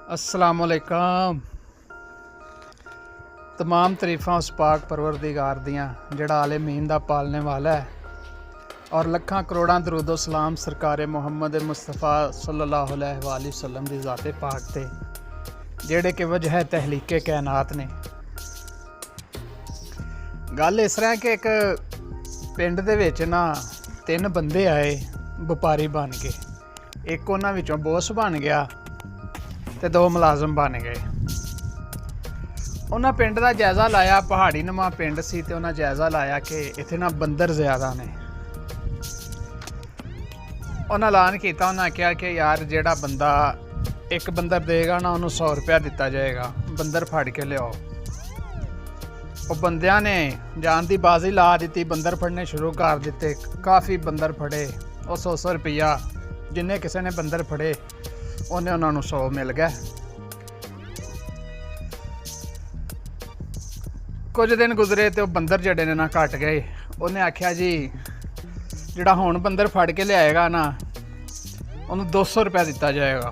अस्सलामुअलैकुम। तमाम तरीफ़ां उस पाक परवरदिगार दियां जिहड़ा आलमीन दा पालने वाला है, और लखां करोड़ां दरूदो सलाम सरकारे मुहम्मद मुस्तफ़ा सल्लल्लाहु अलैहि वसल्लम दी ज़ाते पाक ते जिहड़े कि वजह तहलीके कायनात ने। गल इस तरह कि एक पिंड दे विच ना 3 बंदे आए व्यापारी बन के। एक उन्हां विचों बोस बन गया ते 2 मुलाजम बन गए। उन्हें पिंड का जायज़ा लाया, पहाड़ी नुमा पिंड सी ते उन्हें जायज़ा लाया कि इत्थे ना बंदर ज़्यादा ने। उन्हें ऐलान किया, उन्हें आख्या कि यार जिहड़ा बंदा एक बंदर देगा ना उन्होंने 100 रुपया दिता जाएगा, बंदर फड़ के लियाओ। वो बंदियां ने जान की बाजी ला दी, बंदर फड़ने शुरू कर दिते। काफ़ी बंदर फड़े, वो 100 रुपया जिन्हें किसी ने बंदर फड़े उन्हें उन्होंने 100 मिल गया। कुछ दिन गुजरे तो बंदर जड़े ने ना घट गए। उन्हें आख्या जी जिहड़ा हुण बंदर फड़ के लियाएगा ना उन्होंने 200 रुपया दिता जाएगा।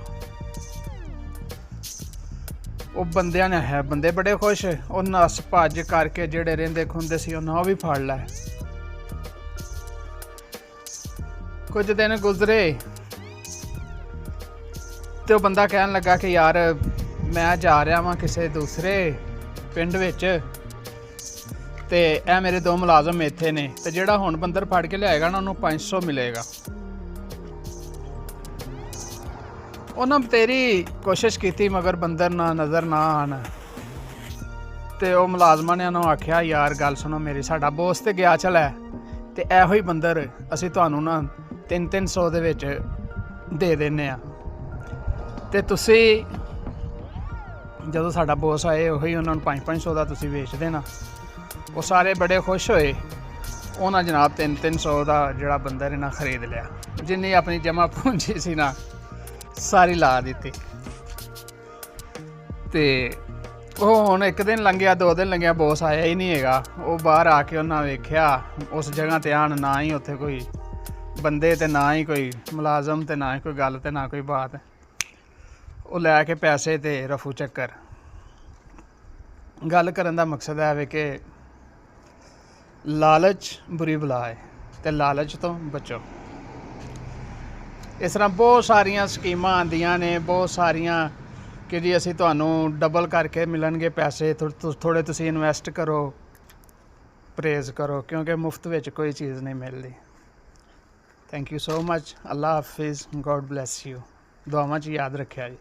वो बंदियां ने है बंदे बड़े खुश, वो नस भज करके जिहड़े रहिंदे खुंदे सी उन्हें वो भी फड़ लै। कुछ दिन गुजरे तो बंदा कहन लगा कि यार मैं जा रहा वां किसी दूसरे पिंड विच ते ए मेरे 2 मुलाजम इत्थे ने, ते जिहड़ा हुण बंदर फड़ के लियाएगा ना उन्होंने 500 मिलेगा। उन्हें तेरी कोशिश की मगर बंदर ना नज़र ना आन। ते वो मुलाजमान ने उन्होंने आख्या यार गल सुनो मेरी, साडा बोस ते गया चल है ते एहो ही बंदर असीं तुहानूं ना 300 दे विच दे दिंदे आ, ते तुसीं जदों साडा बोस आए उही उन्होंने 500 दा तुसीं वेच देना। वो सारे बड़े खुश होए। उन्हें जनाब 300 का जोड़ा बंदर इन्हें खरीद लिया, जिन्नी अपनी जमा पूंजी सी ना सारी ला दी। ते वो हुण 1 दिन लंघिया, 2 दिन लंघिया, बोस आया ही नहीं है। वो बाहर आके उन्हें वेख्या उस जगह ते आन, ना ही उत्थे कोई बंदे ते ना ही कोई मुलाजम ते ना ही कोई गल ते ना कोई बात। वो लैके पैसे ते रफू चक्कर। गल करन दा मकसद है कि लालच बुरी बला है ते लालच तो बचो। इस तरह बहुत सारिया स्कीमां आंदियां ने, बहुत सारिया कि जी असीं तुहानूं डबल करके मिलणगे पैसे, थोड़े तुसीं इन्वैसट करो, परहेज़ करो, क्योंकि मुफ्त विच कोई चीज़ नहीं मिलती। Thank you so much. अल्लाह हाफिज़, गॉड ब्लैस यू। दुआवां च याद रखिया जी।